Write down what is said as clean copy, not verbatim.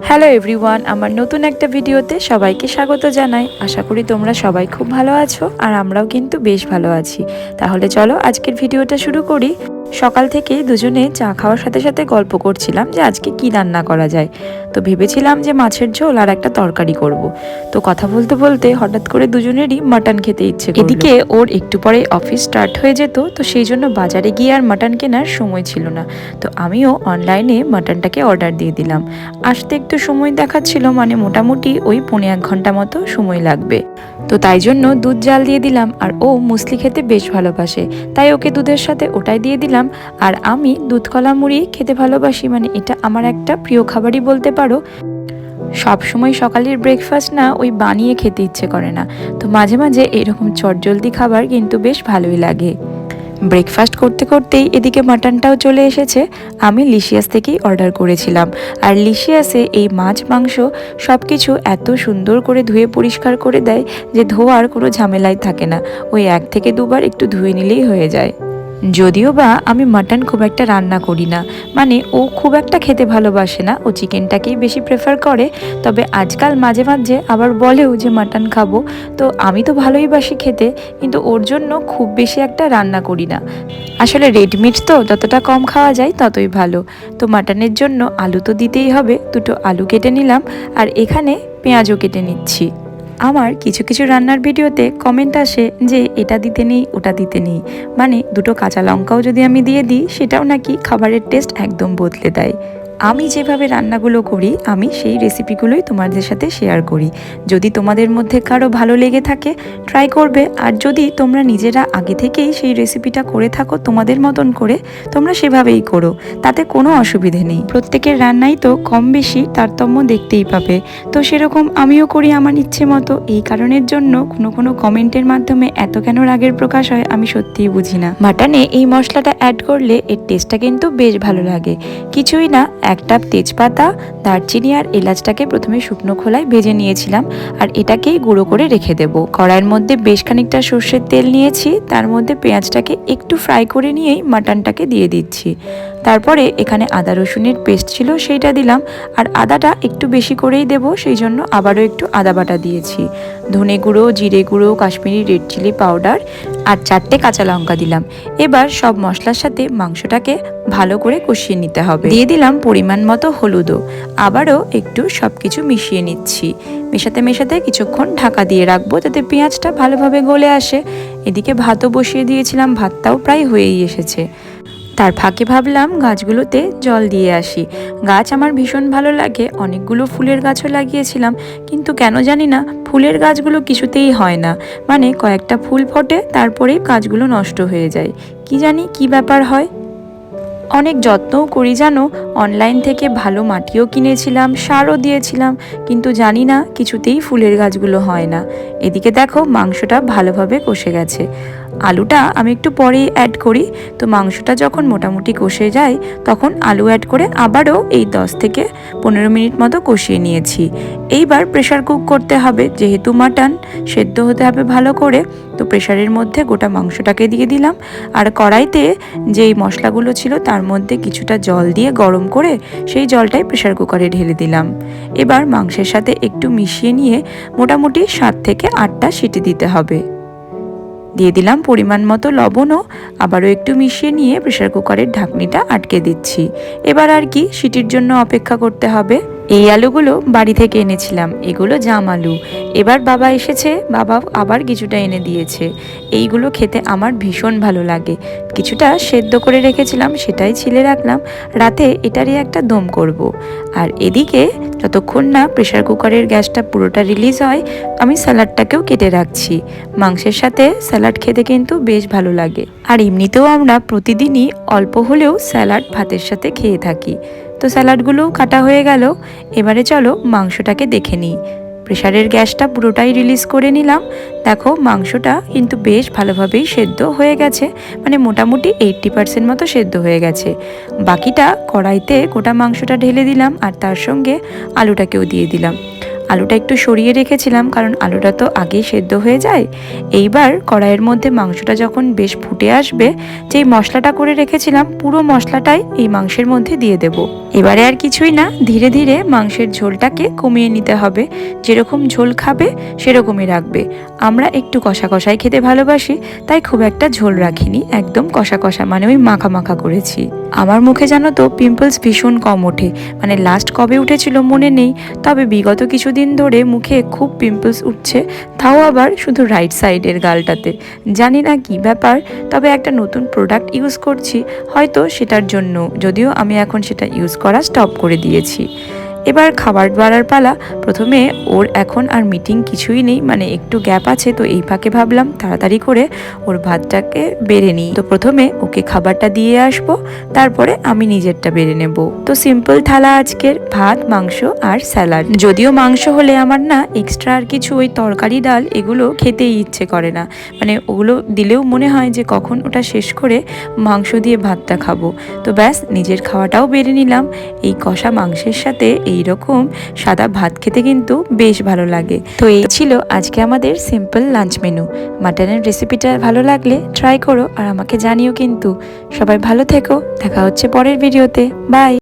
Hello everyone, আমার নতুন একটা ভিডিওতে সবাইকে স্বাগত জানাই। আশা করি তোমরা সবাই খুব ভালো আছো, আর আমরাও কিন্তু বেশ ভালো আছি। তাহলে চলো আজকের ভিডিওটা শুরু করি। সকাল থেকে দুজনে চা খাওয়ার সাথে সাথে গল্প করছিলাম যে আজকে কি রান্না করা যায়। তো ভেবেছিলাম যে মাছের ঝোল আর একটা তরকারি করব। তো কথা বলতে বলতে হঠাৎ করে দুজনেরই মাটন খেতে ইচ্ছে করলো। এদিকে ওর একটু পরে অফিস স্টার্ট হয়ে যেত, তো সেই জন্য বাজারে গিয়ে আর মাটন কেনার সময় ছিল না। তো আমিও অনলাইনে মাটনটাকে অর্ডার দিয়ে দিলাম। আসতে একটু সময় দেখাচ্ছিল, মানে মোটামুটি ওই 1.5 ঘন্টা মতো সময় লাগবে। তো তাই জন্য দুধ জাল দিয়ে দিলাম, আর ও মুসলি খেতে বেশ ভালোবাসে, তাই ওকে দুধের সাথে ওটাই দিয়ে দিলাম। আর আমি দুধ কলা মুড়ি খেতে ভালোবাসি, মানে এটা আমার একটা প্রিয় খাবারই বলতে পারো। সব সময় সকালের ব্রেকফাস্ট না ওই বানিয়ে খেতে ইচ্ছে করে না, তো মাঝে মাঝে এরকম চটজলদি খাবার কিন্তু বেশ ভালোই লাগে। ব্রেকফাস্ট করতে করতেই এদিকে মাটনটাও চলে এসেছে। আমি লিশিয়াস থেকেই অর্ডার করেছিলাম, আর লিশিয়াসে এই মাছ মাংস সব কিছু এত সুন্দর করে ধুয়ে পরিষ্কার করে দেয় যে ধোয়ার কোনো ঝামেলাই থাকে না। ওই 1 থেকে 2 বার একটু ধুয়ে নিলেই হয়ে যায়। যদিও বা আমি মাটন খুব একটা রান্না করি না, মানে ও খুব একটা খেতে ভালোবাসে না, ও চিকেনটাকেই বেশি প্রেফার করে। তবে আজকাল মাঝে মাঝে আবার বলেও যে মাটন খাবো। তো আমি তো ভালোই বাসি খেতে, কিন্তু ওর জন্য খুব বেশি একটা রান্না করি না। আসলে রেডমিট তো যতটা কম খাওয়া যায় ততই ভালো। তো মাটনের জন্য আলু তো দিতেই হবে, 2টো আলু কেটে নিলাম, আর এখানে পেঁয়াজও কেটে নিচ্ছি। আমার কিছু কিছু রান্নার ভিডিওতে কমেন্ট আসে যে এটা দিতে নেই ওটা দিতে নেই, মানে 2টো কাঁচা লঙ্কাও যদি আমি দিয়ে দিই সেটাও নাকি খাবারের টেস্ট একদম বদলে দেয়। আমি যেভাবে রান্নাগুলো করি আমি সেই রেসিপিগুলোই তোমাদের সাথে শেয়ার করি। যদি তোমাদের মধ্যে কারো ভালো লেগে থাকে ট্রাই করবে, আর যদি তোমরা নিজেরা আগে থেকেই সেই রেসিপিটা করে থাকো তোমাদের মতন করে, তোমরা সেভাবেই করো, তাতে কোনো অসুবিধে নেই। প্রত্যেকের রান্নাই তো কম বেশি তারতম্য দেখতেই পাবে, তো সেরকম আমিও করি আমার ইচ্ছে মতো। এই কারণের জন্য কোনো কমেন্টের মাধ্যমে এত কেন রাগের প্রকাশ হয় আমি সত্যিই বুঝি না। মাটনে এই মশলাটা অ্যাড করলে এর টেস্টটা কিন্তু বেশ ভালো লাগে। কিছুই না, একটা তেজপাতা, দারচিনি আর এলাচটাকে প্রথমে শুকনো খোলায় ভেজে নিয়েছিলাম, আর এটাকেই গুঁড়ো করে রেখে দেব। কড়াইয়ের মধ্যে বেশ খানিকটা সর্ষের তেল নিয়েছি, তার মধ্যে পেঁয়াজটাকে একটু ফ্রাই করে নিয়েই মাটনটাকে দিয়ে দিচ্ছি। তারপরে এখানে আদা রসুনের পেস্ট ছিল সেইটা দিলাম, আর আদাটা একটু বেশি করেই দেব, সেই জন্য আবারও একটু আদা বাটা দিয়েছি। ধনে গুঁড়ো, জিরে গুঁড়ো, কাশ্মীরি রেড চিলি পাউডার আর 4টে কাঁচা লঙ্কা দিলাম। এবার সব মশলার সাথে মাংসটাকে ভালো করে কষিয়ে নিতে হবে। দিয়ে দিলাম পরিমাণ মতো হলুদও। আবারও একটু সব কিছু মিশিয়ে নিচ্ছি। মেশাতে মেশাতে কিছুক্ষণ ঢাকা দিয়ে রাখবো যাতে পেঁয়াজটা ভালোভাবে গলে আসে। এদিকে ভাতও বসিয়ে দিয়েছিলাম, ভাতটাও প্রায় হয়েই এসেছে। তার ফাঁকে ভাবলাম গাছগুলোতে জল দিয়ে আসি। গাছ আমার ভীষণ ভালো লাগে, অনেকগুলো ফুলের গাছও লাগিয়েছিলাম, কিন্তু কেন জানি না ফুলের গাছগুলো কিছুতেই হয় না। মানে কয়েকটা ফুল ফোটে তারপরেই গাছগুলো নষ্ট হয়ে যায়, কি জানি কি ব্যাপার হয়। অনেক যত্নও করি জানো, অনলাইন থেকে ভালো মাটিও কিনেছিলাম, সারও দিয়েছিলাম, কিন্তু জানি না কিছুতেই ফুলের গাছগুলো হয় না। এদিকে দেখো মাংসটা ভালোভাবে কষে গেছে। আলুটা আমি একটু পরেই অ্যাড করি। তো মাংসটা যখন মোটামুটি কষে যায় তখন আলু অ্যাড করে আবারও এই 10 থেকে 15 মিনিট মতো কষিয়ে নিয়েছি। এইবার প্রেশার কুক করতে হবে, যেহেতু মাটন সেদ্ধ হতে হবে ভালো করে। তো প্রেশারের মধ্যে গোটা মাংসটাকে দিয়ে দিলাম, আর কড়াইতে যেই মশলাগুলো ছিল তার মধ্যে কিছুটা জল দিয়ে গরম করে সেই জলটাই প্রেশার কুকারে ঢেলে দিলাম। এবার মাংসের সাথে একটু মিশিয়ে নিয়ে মোটামুটি 7 থেকে 8টা সিটি দিতে হবে। দিয়ে দিলাম পরিমাণ মতো লবণও। আবারও একটু মিশিয়ে নিয়ে প্রেশার কুকারের ঢাকনিটা আটকে দিচ্ছি। এবার আর কি সিটির জন্য অপেক্ষা করতে হবে। এই আলুগুলো বাড়ি থেকে এনেছিলাম, এগুলো জাম আলু। এবার বাবা এসেছে, বাবা আবার কিছুটা এনে দিয়েছে। এইগুলো খেতে আমার ভীষণ ভালো লাগে। কিছুটা সেদ্ধ করে রেখেছিলাম, সেটাই ছিলে রাখলাম, রাতে এটারই একটা দম করব। আর এদিকে যতক্ষণ না প্রেশার কুকারের গ্যাসটা পুরোটা রিলিজ হয় আমি স্যালাডটাকেও কেটে রাখছি। মাংসের সাথে স্যালাড খেতে কিন্তু বেশ ভালো লাগে, আর এমনিতেও আমরা প্রতিদিনই অল্প হলেও স্যালাড ভাতের সাথে খেয়ে থাকি। তো স্যালাডগুলোও কাটা হয়ে গেল। এবারে চলো মাংসটাকে দেখে নিই। প্রেশারের গ্যাসটা পুরোটাই রিলিজ করে নিলাম। দেখো মাংসটা কিন্তু বেশ ভালোভাবেই সেদ্ধ হয়ে গেছে, মানে মোটামুটি 80% মতো সেদ্ধ হয়ে গেছে। বাকিটা কড়াইতে গোটা মাংসটা ঢেলে দিলাম, আর তার সঙ্গে আলুটাকেও দিয়ে দিলাম। আলুটা একটু সরিয়ে রেখেছিলাম, কারণ আলুটা তো আগেই সেদ্ধ হয়ে যায়। এইবার কড়াইয়ের মধ্যে মাংসটা যখন বেশ ফুটে আসবে, যেই মশলাটা করে রেখেছিলাম পুরো মশলাটাই এই মাংসের মধ্যে দিয়ে দেব। এবারে আর কিছুই না, ধীরে ধীরে মাংসের ঝোলটাকে কমিয়ে নিতে হবে। যেরকম ঝোল খাবে সেরকমই রাখবে। আমরা একটু কষা কষাই খেতে ভালোবাসি, তাই খুব একটা ঝোল রাখিনি, একদম কষা কষা, মানে ওই মাখা মাখা করেছি। আমার মুখে জানো তো পিম্পলস ভীষণ কম ওঠে, মানে লাস্ট কবে উঠেছিল মনে নেই, তবে বিগত কিছুদিন ধরে মুখে খুব পিম্পলস উঠছে, তাও আবার শুধু রাইট সাইডের গালটাতে। জানি না কি ব্যাপার, তবে একটা নতুন প্রোডাক্ট ইউজ করছি হয়তো সেটার জন্য, যদিও আমি এখন সেটা ইউজ করা স্টপ করে দিয়েছি। এবার খাবার বাড়ার পালা। প্রথমে ওর এখন আর মিটিং কিছুই নেই, মানে একটু গ্যাপ আছে, তো এই ফাঁকে ভাবলাম তাড়াতাড়ি করে ওর ভাতটাকে বেড়ে নিই। তো প্রথমে ওকে খাবারটা দিয়ে আসবো, তারপরে আমি নিজেরটা বেড়ে নেব। তো সিম্পল থালা আজকের, ভাত, মাংস আর স্যালাড। যদিও মাংস হলে আমার না এক্সট্রা আর কিছু ওই তরকারি ডাল এগুলো খেতেই ইচ্ছে করে না, মানে ওগুলো দিলেও মনে হয় যে কখন ওটা শেষ করে মাংস দিয়ে ভাতটা খাবো। তো ব্যাস, নিজের খাওয়াটাও বেড়ে নিলাম। এই কষা মাংসের সাথে এইরকম সাদা ভাত খেতে কিন্তু বেশ ভালো লাগে। তো এই ছিল আজকে আমাদের সিম্পল লাঞ্চ মেনু। মাটনের রেসিপিটা ভালো লাগলে ট্রাই করো আর আমাকে জানিও কিন্তু। সবাই ভালো থেকো, দেখা হচ্ছে পরের ভিডিওতে। বাই।